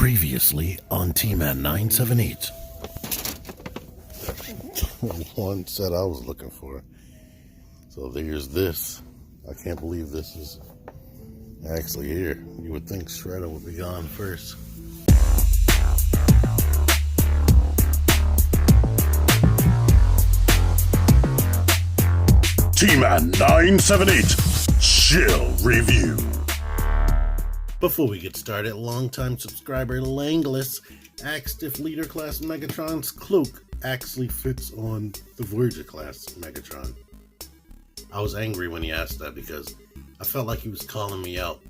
Previously on T-Man 978. One set I was looking for. So there's this. I can't believe this is actually here. You would think Shredder would be gone first. T-Man 978 Chill Review. Before we get started, longtime subscriber Langless asked if Leader Class Megatron's cloak actually fits on the Voyager Class Megatron. I was angry when he asked that because I felt like he was calling me out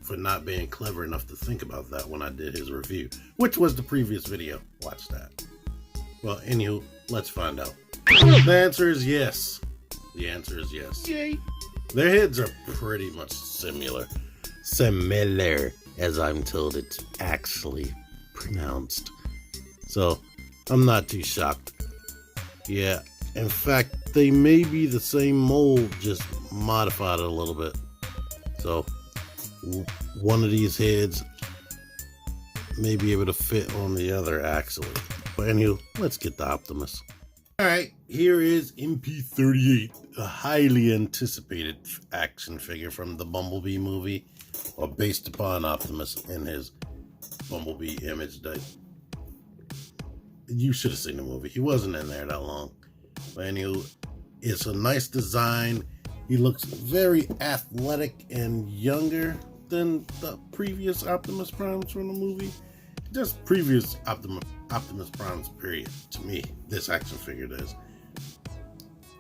for not being clever enough to think about that when I did his review, which was the previous video. Watch that. Well, anywho, let's find out. The answer is yes. The answer is yes. Yay. Their heads are pretty much similar, as I'm told it's actually pronounced. So, I'm not too shocked. Yeah, in fact, they may be the same mold, just modified a little bit. So, one of these heads may be able to fit on the other, actually. But anyway, let's get the Optimus. Alright, here is MP38, a highly anticipated action figure from the Bumblebee movie, or based upon Optimus in his Bumblebee image that you should have seen the movie. He wasn't in there that long. But anyway, it's a nice design. He looks very athletic and younger than the previous Optimus Primes from the movie. Just previous Optimus Prime's period, to me, this action figure does.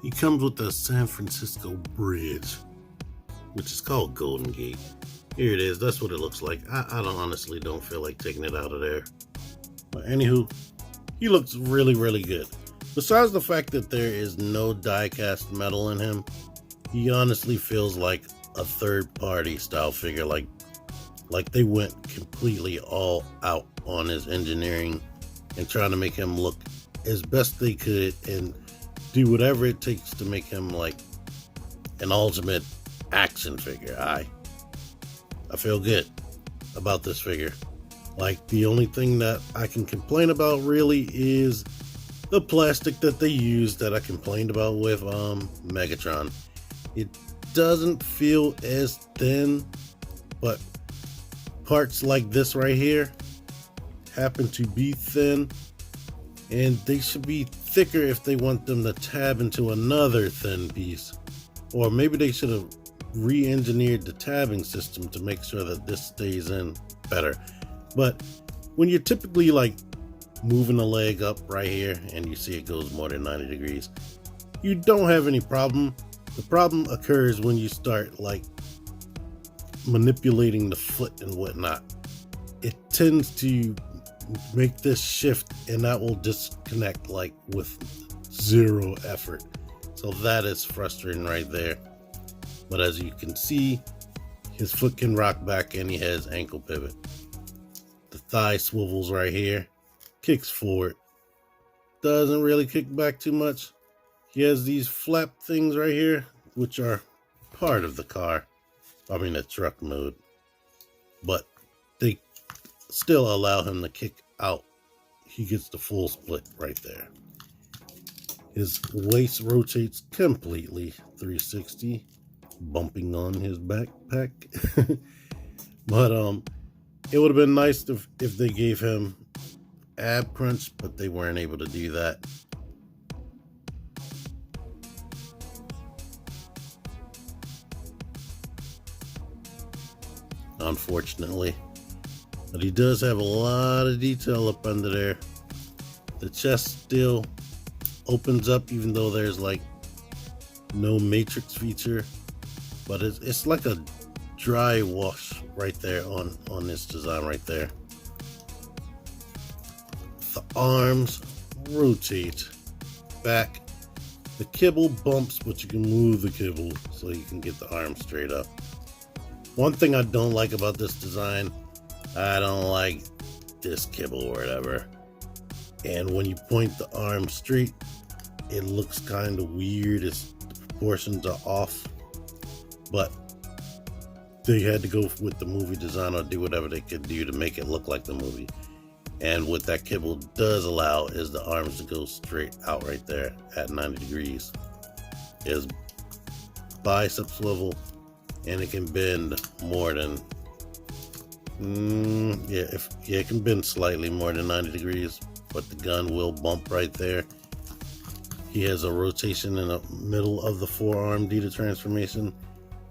He comes with the San Francisco Bridge, which is called Golden Gate. Here it is, that's what it looks like. I honestly don't feel like taking it out of there. But anywho, he looks really, really good. Besides the fact that there is no die-cast metal in him, he honestly feels like a third-party style figure, like they went completely all out on his engineering and trying to make him look as best they could and do whatever it takes to make him like an ultimate action figure. I feel good about this figure. Like, the only thing that I can complain about really is the plastic that they used that I complained about with Megatron. It doesn't feel as thin, but parts like this right here happen to be thin, and they should be thicker if they want them to tab into another thin piece. Or maybe they should have re-engineered the tabbing system to make sure that this stays in better. But when you're typically like moving a leg up right here and you see it goes more than 90 degrees, you don't have any problem. The problem occurs when you start like manipulating the foot and whatnot. It tends to make this shift, and that will disconnect like with zero effort. So that is frustrating right there. But as you can see, his foot can rock back and he has ankle pivot. The thigh swivels right here, kicks forward, doesn't really kick back too much. He has these flap things right here, which are part of the car. I mean the truck mode, but they still allow him to kick out. He gets the full split right there. His waist rotates completely 360, bumping on his backpack. But it would have been nice if they gave him ab crunch, but they weren't able to do that. Unfortunately. But he does have a lot of detail up under there. The chest still opens up even though there's like no matrix feature. But it's like a dry wash right there on this design right there. The arms rotate back. The kibble bumps, but you can move the kibble so you can get the arm straight up. One thing I don't like about this design, I don't like this kibble or whatever. And when you point the arm straight, it looks kind of weird. The proportions are off. But they had to go with the movie design or do whatever they could do to make it look like the movie. And what that kibble does allow is the arms to go straight out right there at 90 degrees. His bicep swivel, and it can bend more than it can bend slightly more than 90 degrees, but the gun will bump right there. He has a rotation in the middle of the forearm due to transformation,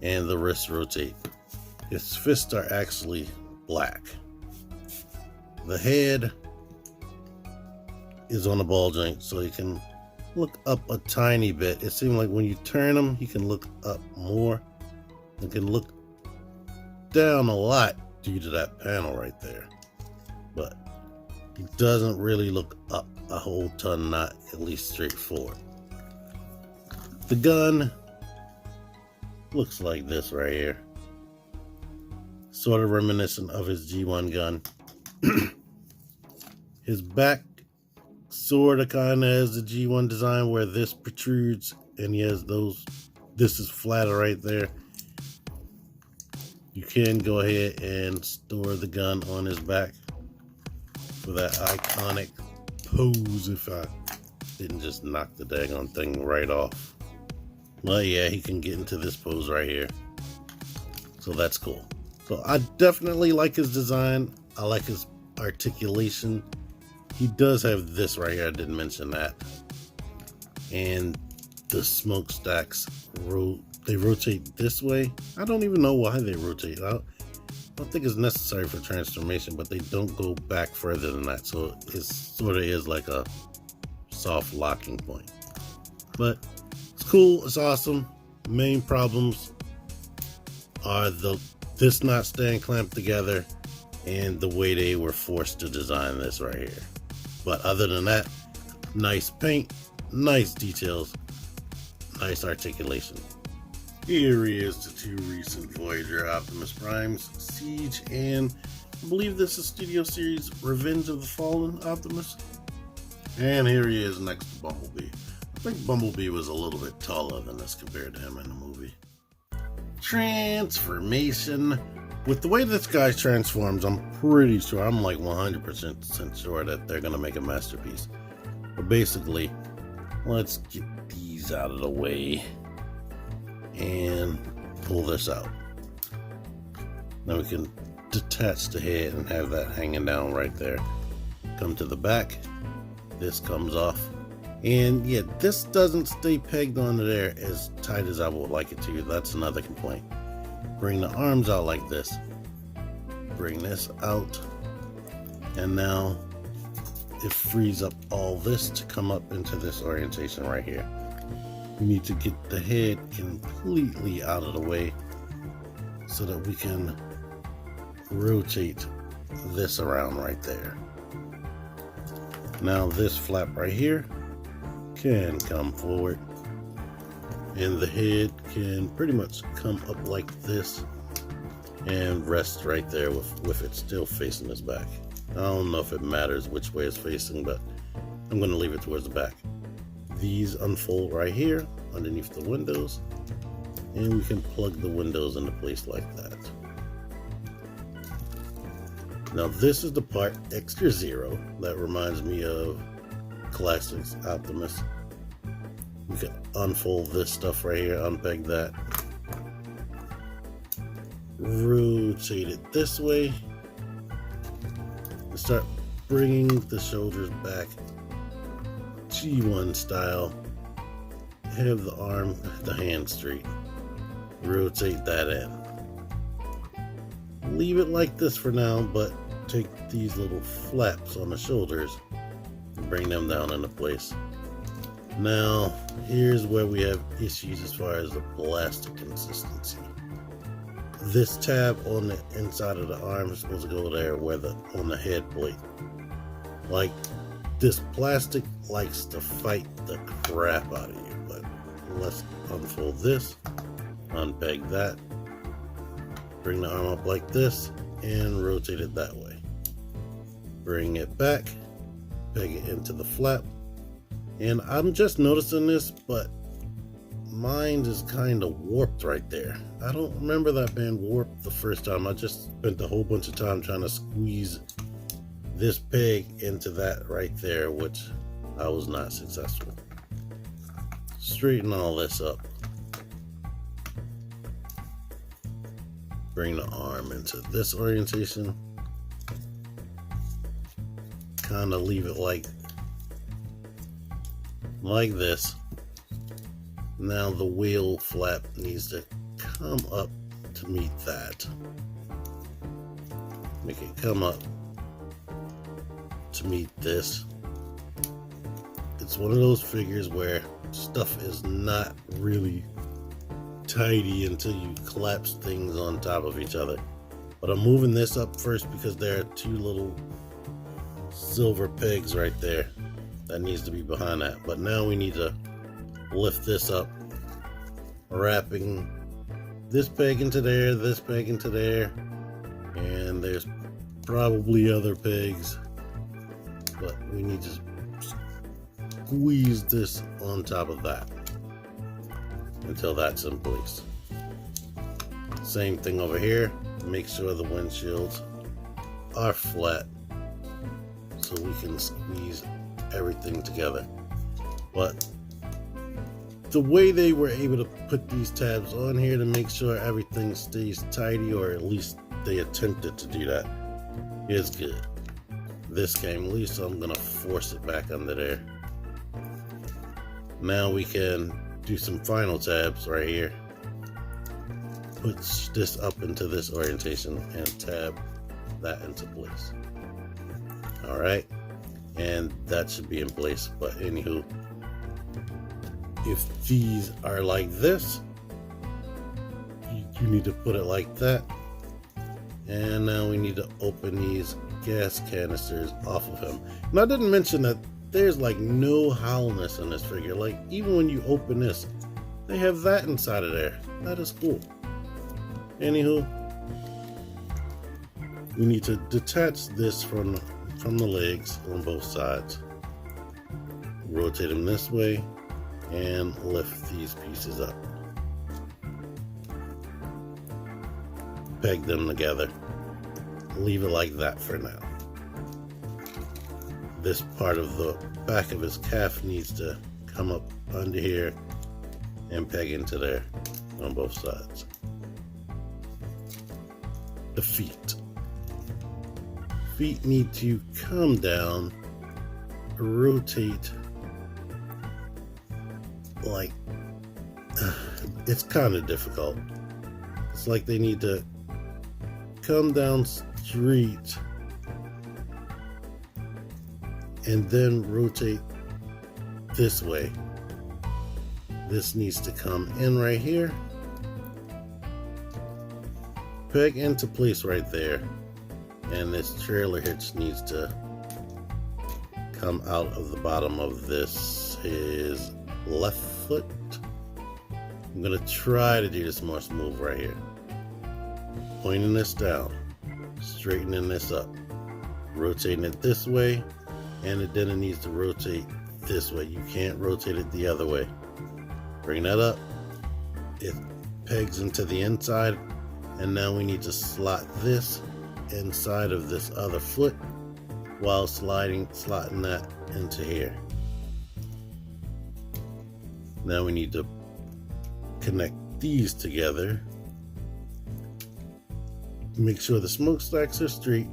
and the wrists rotate. His fists are actually black. The head is on a ball joint, so he can look up a tiny bit. It seems like when you turn him, he can look up more. He can look down a lot due to that panel right there. But he doesn't really look up a whole ton, not at least straightforward. The gun looks like this right here. Sort of reminiscent of his G1 gun. His back sort of kind of has the G1 design where this protrudes and he has those. This is flatter right there. You can go ahead and store the gun on his back for that iconic pose if I didn't just knock the daggone thing right off. Well, yeah, he can get into this pose right here. So that's cool. So I definitely like his design. I like his articulation. He does have this right here. I didn't mention that. And the smokestacks, they rotate this way. I don't even know why they rotate. I don't think it's necessary for transformation, but they don't go back further than that. So it sort of is like a soft locking point. But it's cool. It's awesome. Main problems are this not staying clamped together and the way they were forced to design this right here. But other than that, nice paint, nice details, nice articulation. Here is the two recent Voyager Optimus Primes, Siege and I believe this is Studio Series Revenge of the Fallen Optimus. And here he is next to Bumblebee. I think Bumblebee was a little bit taller than this compared to him in the movie. Transformation. With the way this guy transforms, I'm pretty sure, I'm like 100% sure that they're going to make a masterpiece. But basically, let's get these out of the way and pull this out. Now we can detach the head and have that hanging down right there. Come to the back. This comes off. And yeah, this doesn't stay pegged onto there as tight as I would like it to. That's another complaint. Bring the arms out like this. Bring this out. And now it frees up all this to come up into this orientation right here. We need to get the head completely out of the way so that we can rotate this around right there. Now this flap right here can come forward. And the head can pretty much come up like this and rest right there with it still facing his back. I don't know if it matters which way it's facing, but I'm going to leave it towards the back. These unfold right here underneath the windows, and we can plug the windows into place like that. Now this is the part Extra Zero that reminds me of Classics Optimus. We can unfold this stuff right here, unpeg that, rotate it this way, and start bringing the shoulders back G1 style. Have the hand straight, rotate that in. Leave it like this for now, but take these little flaps on the shoulders and bring them down into place. Now, here's where we have issues as far as the plastic consistency. This tab on the inside of the arm is supposed to go there on the head plate. Like, this plastic likes to fight the crap out of you. But let's unfold this, unpeg that, bring the arm up like this, and rotate it that way. Bring it back, peg it into the flap. And I'm just noticing this, but mind is kind of warped right there. I don't remember that being warped the first time. I just spent a whole bunch of time trying to squeeze this peg into that right there, which I was not successful. Straighten all this up. Bring the arm into this orientation. Kind of leave it like this. Now the wheel flap needs to come up to meet that. Make it come up to meet this. It's one of those figures where stuff is not really tidy until you collapse things on top of each other. But I'm moving this up first because there are two little silver pegs right there that needs to be behind that. But now we need to lift this up, wrapping this peg into there, this peg into there, and there's probably other pegs, but we need to squeeze this on top of that until that's in place. Same thing over here. Make sure the windshields are flat so we can squeeze everything together. But the way they were able to put these tabs on here to make sure everything stays tidy, or at least they attempted to do that, is good. This came loose, so I'm gonna force it back under there. Now we can do some final tabs right here. Put this up into this orientation and tab that into place. All right, and that should be in place. But anywho, if these are like this, you need to put it like that. And now we need to open these gas canisters off of him. And I didn't mention that there's like no hollowness in this figure. Like even when you open this, they have that inside of there. That is cool. Anywho, we need to detach this from the legs on both sides. Rotate them this way and lift these pieces up. Peg them together. Leave it like that for now. This part of the back of his calf needs to come up under here and peg into there on both sides. The feet. Feet need to come down, rotate like, it's kind of difficult. It's like they need to come down straight and then rotate this way. This needs to come in right here, peg into place right there, and this trailer hitch needs to come out of the bottom of this his left foot. I'm gonna try to do this more smooth right here. Pointing this down, straightening this up, rotating it this way, and then it needs to rotate this way. You can't rotate it the other way. Bring that up. It pegs into the inside, and now we need to slot this inside of this other foot while slotting that into here. Now we need to connect these together. Make sure the smokestacks are straight,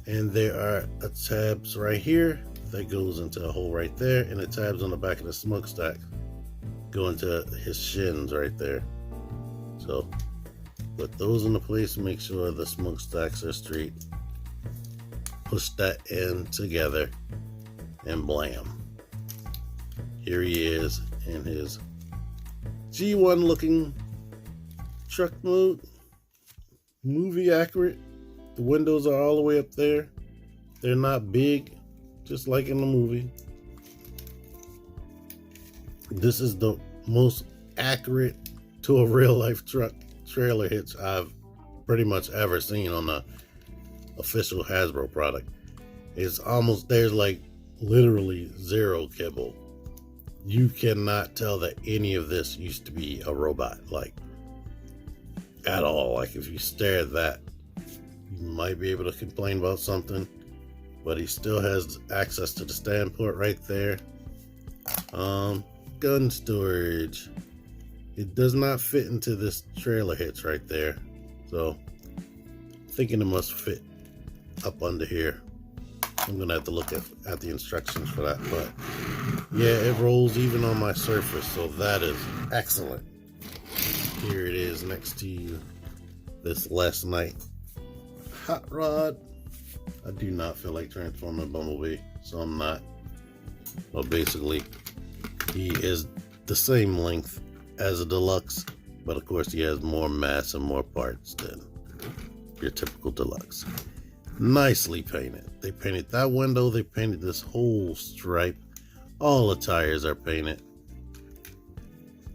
and there are tabs right here that goes into a hole right there, and the tabs on the back of the smokestack go into his shins right there. So put those into place, make sure the smokestacks are straight, push that in together, and blam. Here he is in his G1 looking truck mode. Movie accurate. The windows are all the way up there. They're not big, just like in the movie. This is the most accurate to a real life truck trailer hitch I've pretty much ever seen on the official Hasbro product. It's almost, there's like literally zero kibble. You cannot tell that any of this used to be a robot, like, at all. Like, if you stare at that, you might be able to complain about something, but he still has access to the stand port right there. Gun storage. It does not fit into this trailer hitch right there, so I'm thinking it must fit up under here. I'm gonna have to look at the instructions for that, but yeah, it rolls even on my surface, so that is excellent. Here it is next to this last night hot rod. I do not feel like transforming Bumblebee, so I'm not. Well, basically, he is the same length as a deluxe, but of course he has more mass and more parts than your typical deluxe. Nicely painted. They painted that window, they painted this whole stripe. All the tires are painted.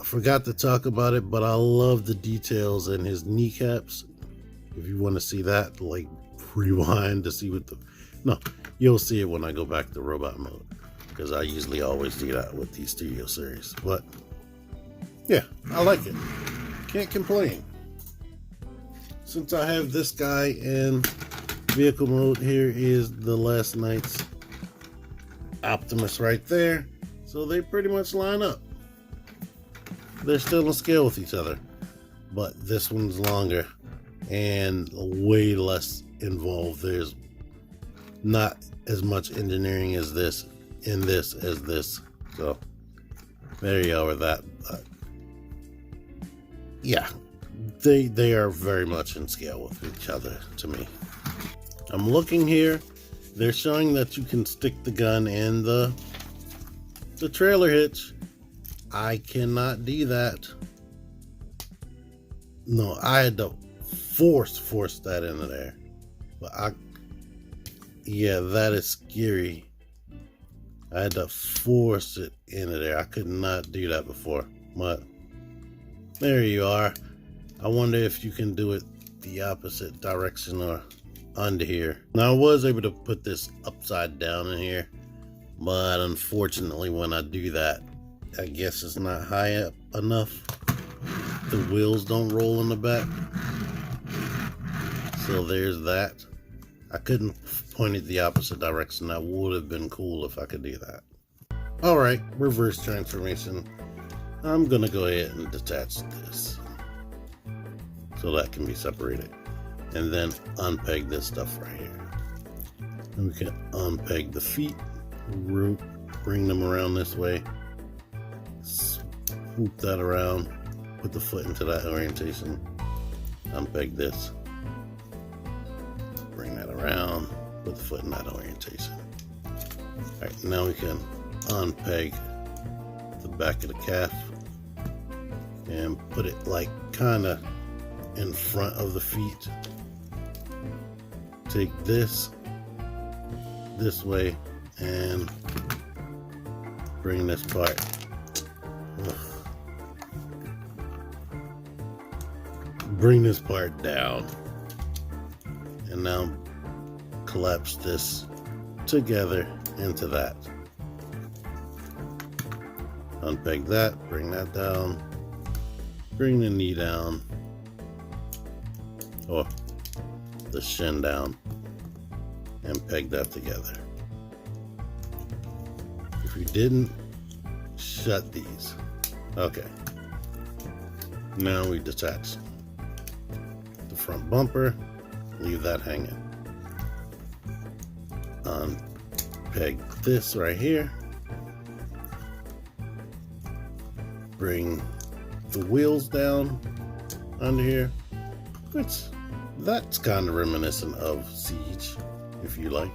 I forgot to talk about it, but I love the details in his kneecaps. If you want to see that, like, rewind to see what the... No, you'll see it when I go back to robot mode, because I usually always do that with these studio series. But yeah, I like it. Can't complain. Since I have this guy in vehicle mode, here is the last night's Optimus right there. So they pretty much line up. They're still in scale with each other, but this one's longer and way less involved. There's not as much engineering as this in this as this. So there you go with that. Yeah, they are very much in scale with each other to me. I'm looking here. They're showing that you can stick the gun in the trailer hitch. I cannot do that. No, I had to force that into there. But yeah, that is scary. I had to force it into there. I could not do that before. But there you are. I wonder if you can do it the opposite direction or under here. Now, I was able to put this upside down in here, but unfortunately when I do that, I guess it's not high up enough. The wheels don't roll in the back. So there's that. I couldn't point it the opposite direction. That would have been cool if I could do that. Alright, reverse transformation. I'm gonna go ahead and detach this so that can be separated. And then unpeg this stuff right here. And we can unpeg the feet, bring them around this way, swoop that around, put the foot into that orientation, unpeg this, bring that around, put the foot in that orientation. Alright, now we can unpeg the back of the calf and put it like kind of in front of the feet. Take this way and bring this part down, and now collapse this together into that. Unpeg that, bring that down, bring the knee down, or the shin down, and peg that together. If you didn't, shut these. Okay. Now we detach the front bumper, leave that hanging. Unpeg this right here. Bring the wheels down under here, which that's kind of reminiscent of Siege, if you like.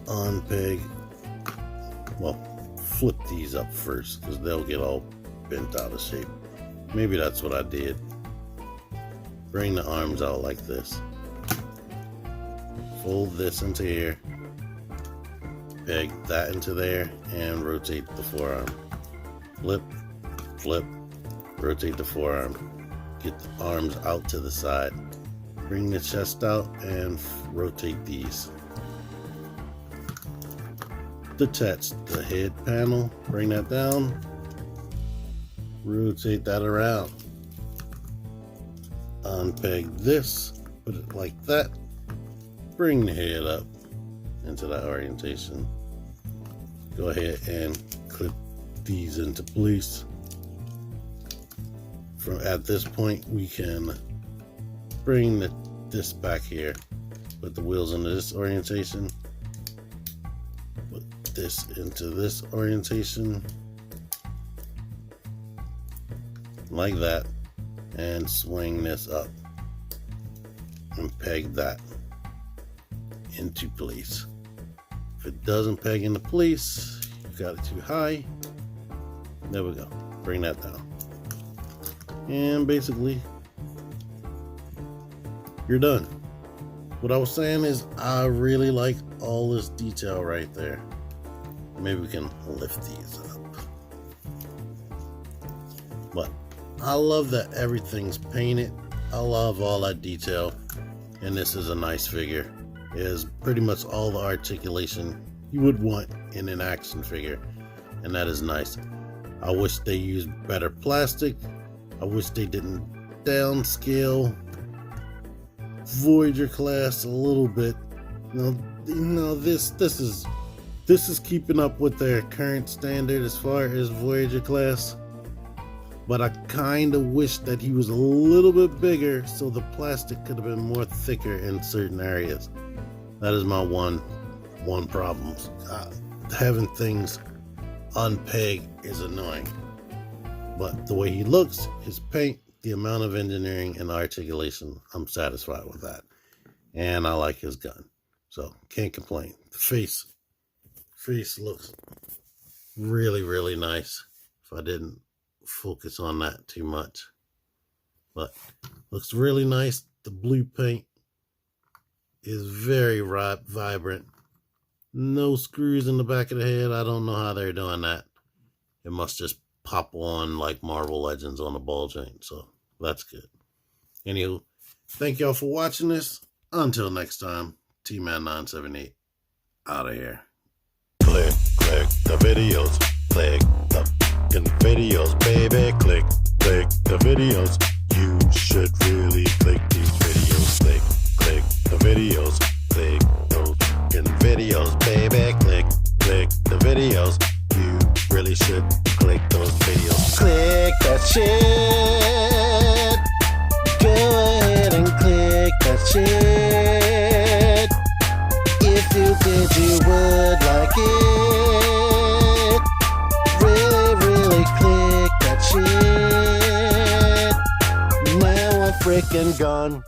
Unpeg, well, flip these up first because they'll get all bent out of shape. Maybe that's what I did. Bring the arms out like this. Fold this into here. Peg that into there and rotate the forearm. Flip, flip, rotate the forearm. Get the arms out to the side. Bring the chest out and rotate these. detach the head panel, bring that down, rotate that around, unpeg this, put it like that, bring the head up into that orientation. Go ahead and clip these into place. At this point, we can bring this back here, put the wheels into this orientation, put this into this orientation, like that, and swing this up and peg that into place. If it doesn't peg into place, you've got it too high. There we go. Bring that down. And basically, you're done. What I was saying is, I really like all this detail right there. Maybe we can lift these up. But I love that everything's painted. I love all that detail. And this is a nice figure. It is pretty much all the articulation you would want in an action figure. And that is nice. I wish they used better plastic. I wish they didn't downscale Voyager class a little bit. This is keeping up with their current standard as far as Voyager class. But I kind of wish that he was a little bit bigger so the plastic could have been more thicker in certain areas. That is my one problem. Having things unpeg is annoying. But the way he looks, his paint, the amount of engineering and articulation, I'm satisfied with that. And I like his gun. So can't complain. The face looks really, really nice. If I didn't focus on that too much. But looks really nice. The blue paint is very vibrant. No screws in the back of the head. I don't know how they're doing that. It must just pop on like Marvel Legends on a ball joint. So that's good. Anywho, thank y'all for watching this. Until next time, T-Man978 out of here. Click the videos. Click the videos, baby. Click the videos. You should really click these videos. Click the videos. Click those videos, baby. Click the videos. You really should click those videos. Click that shit. Go ahead and click that shit. If you did, you would like it. Really, really click that shit. Now I'm freaking gone.